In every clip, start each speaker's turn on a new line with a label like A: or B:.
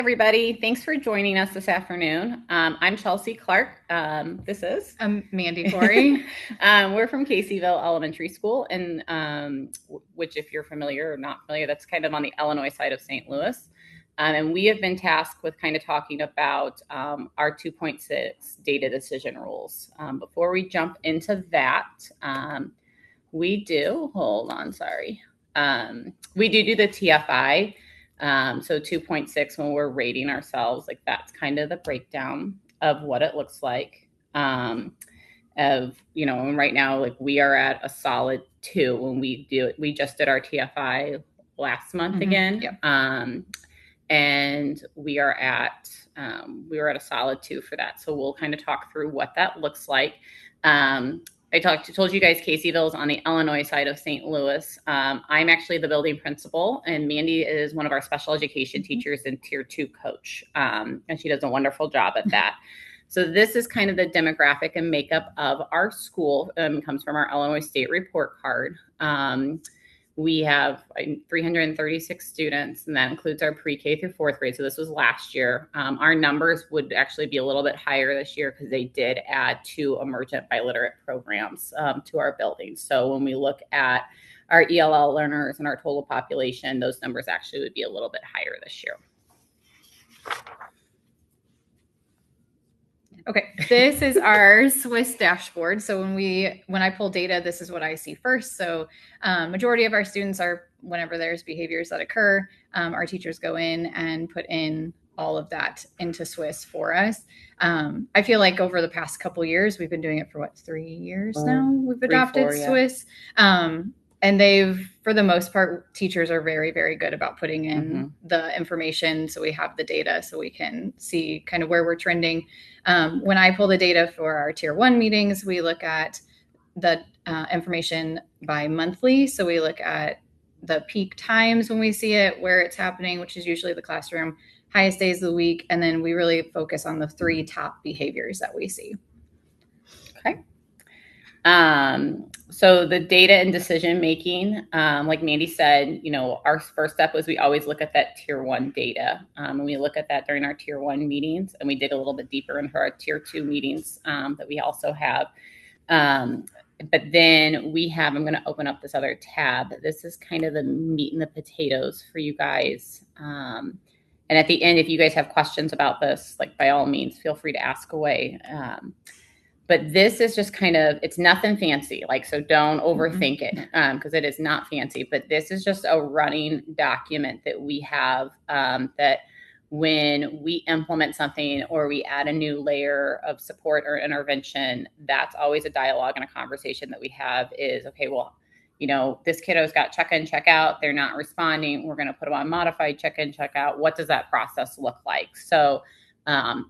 A: Everybody, thanks for joining us this afternoon. I'm Chelsea Clark. This is
B: Mandy Corey.
A: We're from Caseyville Elementary School, and which, if you're familiar or not familiar, that's kind of on the Illinois side of St. Louis. And we have been tasked with kind of talking about our 2.6 data decision rules. Before we jump into that, we do the TFI. So 2.6, when we're rating ourselves, like that's kind of the breakdown of what it looks like. And right now, like we are at a solid 2 when we just did our TFI last month again.
B: Yep.
A: And we were at a solid 2 for that. So we'll kind of talk through what that looks like. I told you guys Caseyville is on the Illinois side of St. Louis. I'm actually the building principal, and Mandy is one of our special education teachers and Tier 2 coach, and she does a wonderful job at that. So this is kind of the demographic and makeup of our school. Comes from our Illinois State Report Card. We have 336 students, and that includes our pre-K through 4th grade. So this was last year. Our numbers would actually be a little bit higher this year because they did add 2 emergent biliterate programs to our building. So when we look at our ELL learners and our total population, those numbers actually would be a little bit higher this year.
B: Okay, this is our Swiss dashboard. So when I pull data, this is what I see first. So majority of our students are, whenever there's behaviors that occur, our teachers go in and put in all of that into Swiss for us. I feel like over the past couple years, we've been doing it for 3 years now. We've adopted Swiss. And for the most part, teachers are very, very good about putting in the information. So we have the data so we can see kind of where we're trending. When I pull the data for our Tier 1 meetings, we look at the information by monthly. So we look at the peak times when we see it, where it's happening, which is usually the classroom, highest days of the week. And then we really focus on the 3 top behaviors that we see.
A: Okay. So the data and decision making, like Mandy said, our first step was we always look at that Tier 1 data. And we look at that during our Tier 1 meetings, and we dig a little bit deeper into our Tier 2 meetings that we also have. But then I'm going to open up this other tab. This is kind of the meat and the potatoes for you guys. And at the end, if you guys have questions about this, like by all means, feel free to ask away. But this is just kind of, it's nothing fancy. So don't overthink it because it is not fancy. But this is just a running document that we have that when we implement something or we add a new layer of support or intervention, that's always a dialogue and a conversation that we have is, okay, well, this kiddo's got check-in, check-out. They're not responding. We're going to put them on modified check-in, check-out. What does that process look like? So, and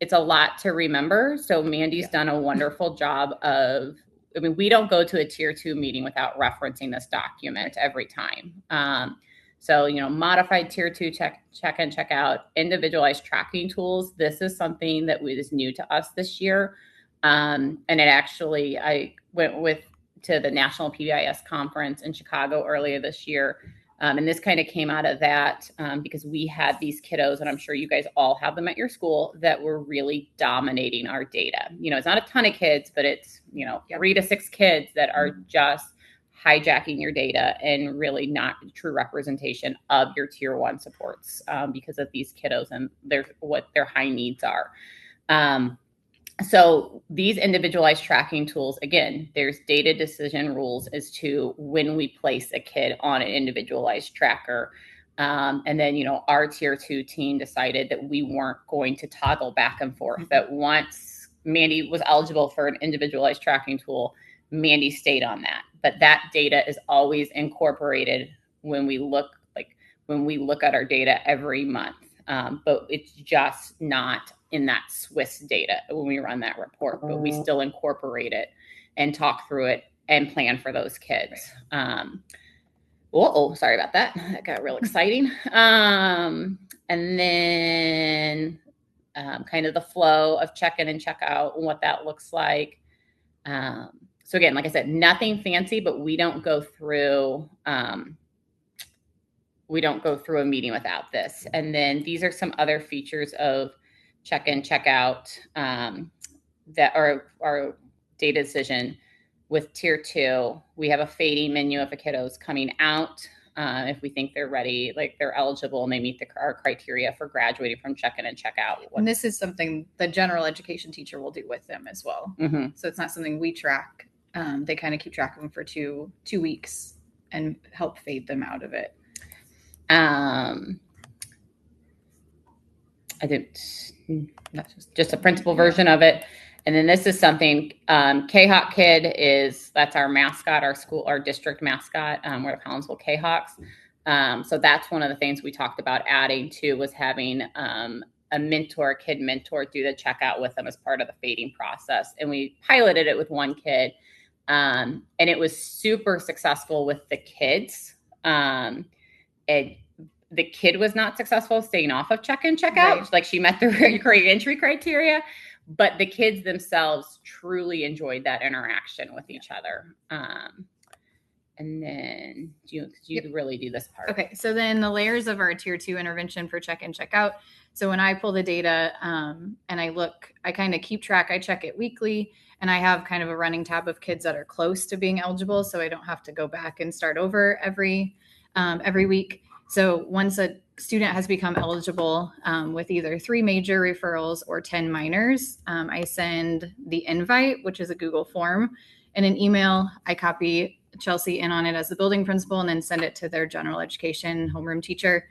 A: it's a lot to remember. So Mandy's done a wonderful job of, we don't go to a Tier 2 meeting without referencing this document every time. So, modified Tier 2 check-in, check-out, individualized tracking tools. This is something that is new to us this year. And I went to the National PBIS conference in Chicago earlier this year. And this kind of came out of that because we had these kiddos, and I'm sure you guys all have them at your school, that were really dominating our data. It's not a ton of kids, but it's, 3 to 6 kids that are just hijacking your data and really not a true representation of your Tier 1 supports because of these kiddos and what their high needs are. So these individualized tracking tools, again, there's data decision rules as to when we place a kid on an individualized tracker. And then, our Tier 2 team decided that we weren't going to toggle back and forth, that once Mandy was eligible for an individualized tracking tool, Mandy stayed on that. But that data is always incorporated when we look at our data every month. But it's just not in that Swiss data when we run that report, but we still incorporate it and talk through it and plan for those kids. Sorry about that. That got real exciting. And then kind of the flow of check-in and check-out and what that looks like. So again, like I said, nothing fancy, but we don't go through we don't go through a meeting without this. And then these are some other features of check-in, check-out that are our data decision. With tier 2, we have a fading menu if a kiddo is coming out. If we think they're ready, like they're eligible and they meet our criteria for graduating from check-in and check-out.
B: And this is something the general education teacher will do with them as well. Mm-hmm. So it's not something we track. They kind of keep track of them for two weeks and help fade them out of it.
A: I think that's just a principal version of it. And then this is something, K-Hawk Kid that's our mascot, our district mascot. We're the Collinsville K-Hawks. So that's one of the things we talked about adding to, was having a kid mentor do the checkout with them as part of the fading process. And we piloted it with one kid, and it was super successful with the kids. The kid was not successful staying off of check-in, check-out. Right. Like, she met the entry criteria. But the kids themselves truly enjoyed that interaction with each other. And then you really do this part.
B: Okay, so then the layers of our tier 2 intervention for check-in, check-out. So when I pull the data and I kind of keep track, I check it weekly, and I have kind of a running tab of kids that are close to being eligible, so I don't have to go back and start over every week. So once a student has become eligible with either 3 major referrals or 10 minors, I send the invite, which is a Google form, in an email. I copy Chelsea in on it as the building principal, and then send it to their general education homeroom teacher.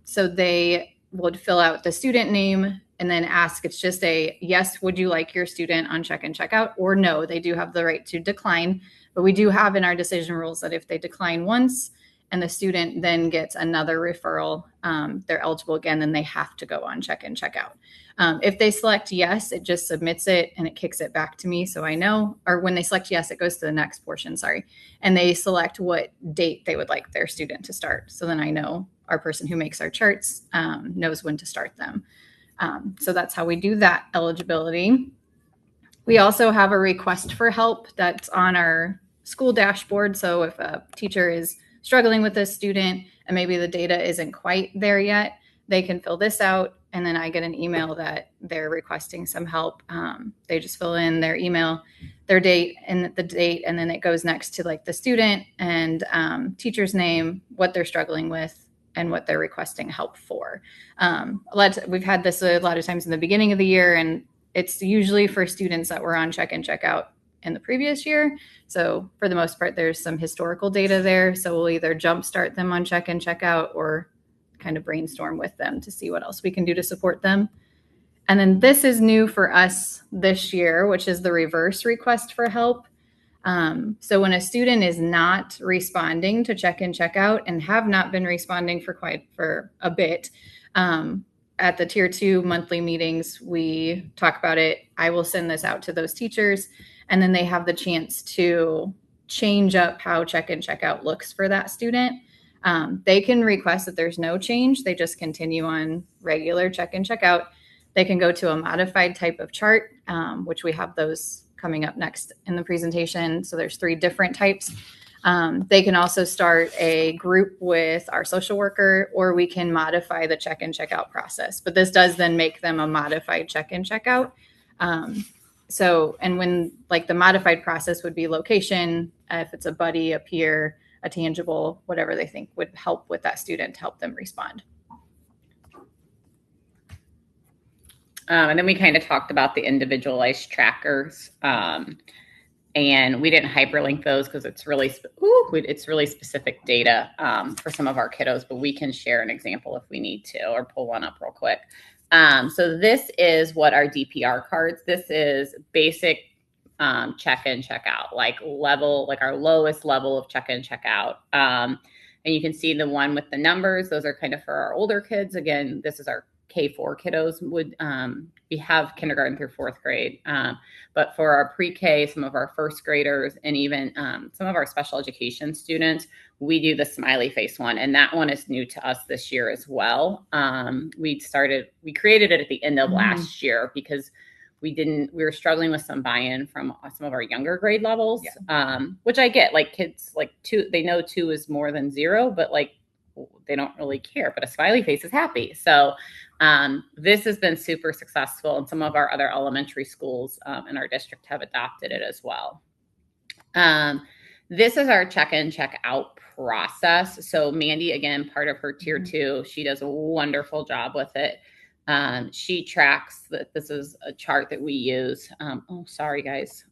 B: So they would fill out the student name and then ask, it's just a yes, would you like your student on check-in, check-out, or no, they do have the right to decline. But we do have in our decision rules that if they decline once, and the student then gets another referral, they're eligible again, then they have to go on check-in, check-out. If they select yes, it just submits it and it kicks it back to me, so I know. Or when they select yes, it goes to the next portion, and they select what date they would like their student to start. So then I know our person who makes our charts knows when to start them. So that's how we do that eligibility. We also have a request for help that's on our school dashboard. So if a teacher is struggling with a student and maybe the data isn't quite there yet, they can fill this out, and then I get an email that they're requesting some help. They just fill in their email, their date, and then it goes next to like the student and teacher's name, what they're struggling with, and what they're requesting help for. We've had this a lot of times in the beginning of the year, and it's usually for students that were on check-in, check-out in the previous year. So for the most part, there's some historical data there. So we'll either jumpstart them on check-in, check-out, or kind of brainstorm with them to see what else we can do to support them. And then this is new for us this year, which is the reverse request for help. So when a student is not responding to check-in, check-out, and have not been responding for a bit, at the tier 2 monthly meetings, we talk about it. I will send this out to those teachers, and then they have the chance to change up how check-in, check-out looks for that student. They can request that there's no change. They just continue on regular check-in, check-out. They can go to a modified type of chart, which we have those coming up next in the presentation. So there's 3 different types. They can also start a group with our social worker, or we can modify the check-in, check-out process. But this does then make them a modified check-in, check-out. And when like the modified process would be location, if it's a buddy, a peer, a tangible, whatever they think would help with that student to help them respond.
A: And then we kind of talked about the individualized trackers. And we didn't hyperlink those because it's really specific data for some of our kiddos, but we can share an example if we need to, or pull one up real quick. So this is what our DPR cards, this is basic check-in, check-out, like our lowest level of check-in, check-out. And you can see the one with the numbers, those are kind of for our older kids. Again, this is our K4 kiddos we have kindergarten through 4th grade. But for our pre-K, some of our first graders, and even some of our special education students, we do the smiley face one. And that one is new to us this year as well. We created it at the end of last year because we were struggling with some buy-in from some of our younger grade levels, which I get, like kids, like 2, they know 2 is more than 0, but like they don't really care, but a smiley face is happy. So this has been super successful, and some of our other elementary schools in our district have adopted it as well. This is our check-in, check-out process. So Mandy, again, part of her tier 2, she does a wonderful job with it. She tracks that. This is a chart that we use. Oh, sorry, guys.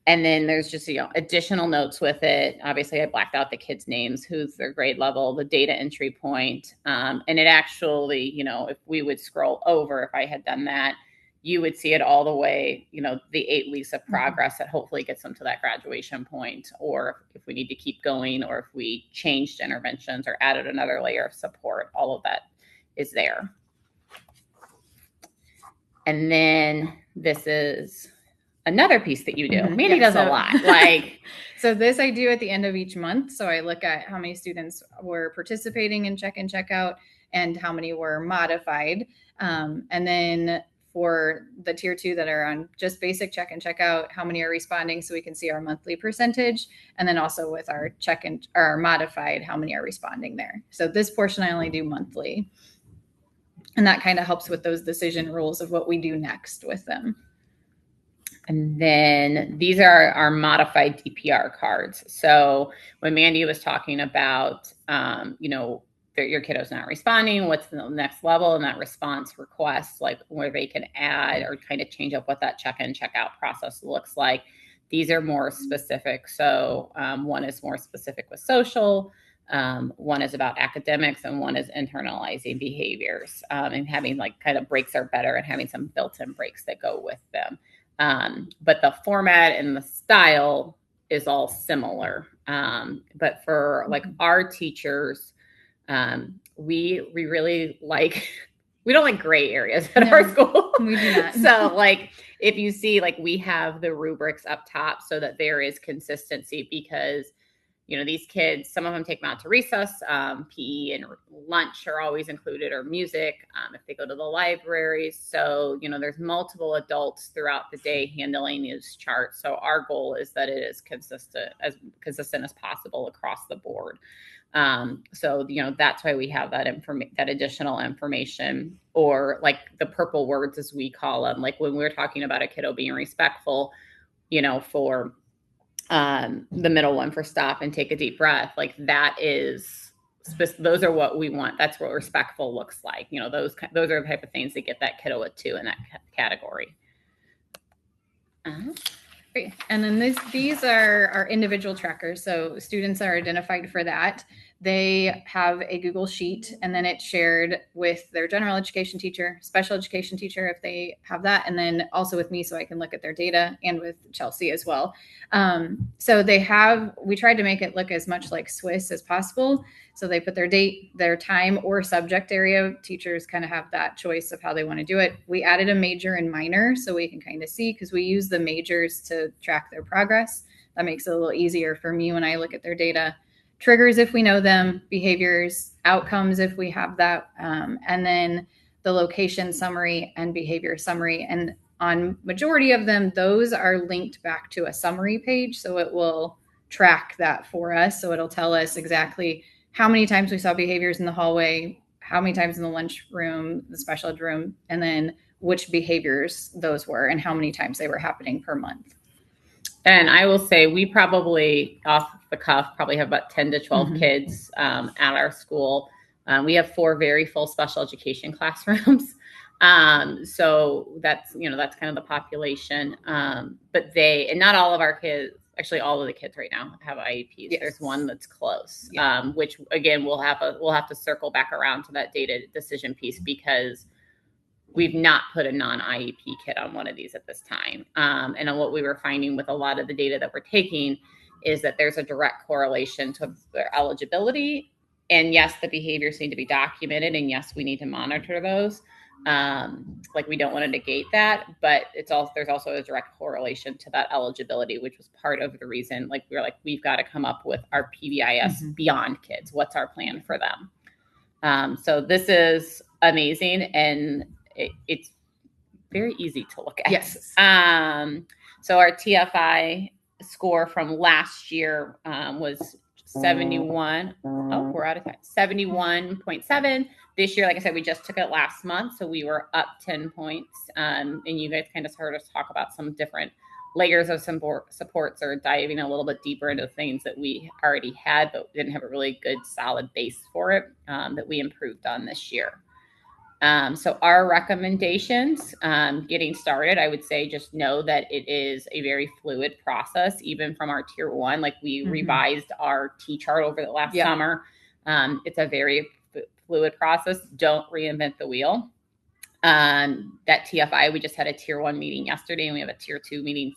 A: And then there's just, additional notes with it. Obviously, I blacked out the kids' names, who's their grade level, the data entry point. And it actually, if we would scroll over, if I had done that, you would see it all the way, the 8 weeks of progress that hopefully gets them to that graduation point, or if we need to keep going, or if we changed interventions or added another layer of support, all of that is there. And then this is another piece that you do. Mandy does a lot.
B: So this I do at the end of each month. So I look at how many students were participating in check-in, check-out, and how many were modified. And then for the tier 2 that are on just basic check-in, check-out, how many are responding, so we can see our monthly percentage. And then also with our check-in or modified, how many are responding there. So this portion I only do monthly. And that kind of helps with those decision rules of what we do next with them.
A: And then these are our modified DPR cards. So when Mandy was talking about, your kiddo's not responding, what's the next level in that response request, like where they can add or kind of change up what that check-in, check-out process looks like. These are more specific. So one is more specific with social, one is about academics, and one is internalizing behaviors, and having kind of breaks are better and having some built-in breaks that go with them. But the format and the style is all similar. But for our teachers, we really we don't like gray areas at our school.
B: We do not.
A: So if you see, we have the rubrics up top so that there is consistency, because these kids, some of them take them out to recess, PE and lunch are always included, or music, if they go to the libraries. So, there's multiple adults throughout the day handling these charts. So our goal is that it is consistent as possible across the board. So, that's why we have that additional information, or the purple words, as we call them. When we're talking about a kiddo being respectful, for the middle one for stop and take a deep breath, those are what we want. That's what respectful looks like. Those are the type of things that get that kiddo a 2 in that category.
B: Great. And then these are our individual trackers. So students are identified for that. They have a Google Sheet, and then it's shared with their general education teacher, special education teacher, if they have that, and then also with me, so I can look at their data, and with Chelsea as well. So we tried to make it look as much like Swiss as possible. So they put their date, their time, or subject area. Teachers kind of have that choice of how they want to do it. We added a major and minor so we can kind of see, because we use the majors to track their progress. That makes it a little easier for me when I look at their data. Triggers if we know them, behaviors, outcomes if we have that, and then the location summary and behavior summary. And on majority of them, those are linked back to a summary page. So it will track that for us. So it'll tell us exactly how many times we saw behaviors in the hallway, how many times in the lunchroom, the special ed room, and then which behaviors those were and how many times they were happening per month.
A: And I will say we probably, off the cuff, probably have about 10 to 12 kids at our school. We have 4 very full special education classrooms. So that's kind of the population. But and not all of our kids, actually all of the kids right now have IEPs. Yes. There's one that's close, which again, we'll have to circle back around to that data decision piece, because we've not put a non-IEP kid on one of these at this time. And what we were finding with a lot of the data that we're taking is that there's a direct correlation to their eligibility. And yes, the behaviors need to be documented. And yes, we need to monitor those. We don't want to negate that, but there's also a direct correlation to that eligibility, which was part of the reason, we've got to come up with our PBIS beyond kids. What's our plan for them? So this is amazing. And it's very easy to look at.
B: Yes.
A: So our TFI score from last year was 71. Oh, we're out of time. 71.7. This year, like I said, we just took it last month, so we were up 10 points. And you guys kind of heard us talk about some different layers of supports or diving a little bit deeper into things that we already had, but didn't have a really good solid base for it that we improved on this year. So our recommendations, getting started, I would say just know that it is a very fluid process, even from our tier one. Like we revised our T chart over the last summer. It's a very fluid process. Don't reinvent the wheel. That TFI, we just had a tier one meeting yesterday, and we have a tier two meeting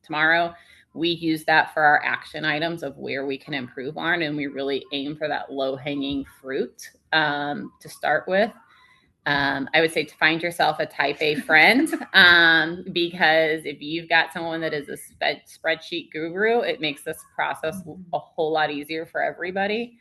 A: tomorrow. We use that for our action items of where we can improve on, and we really aim for that low hanging fruit to start with. I would say to find yourself a type A friend, because if you've got someone that is a spreadsheet guru, it makes this process a whole lot easier for everybody.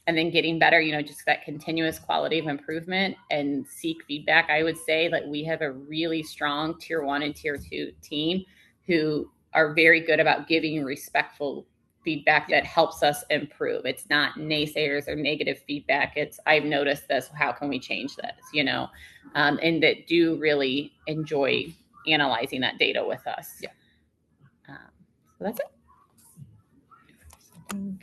A: And then getting better, just that continuous quality of improvement and seek feedback. I would say that we have a really strong tier one and tier two team who are very good about giving respectful feedback that helps us improve. It's not naysayers or negative feedback. It's, I've noticed this, how can we change this, and that do really enjoy analyzing that data with us. So that's it.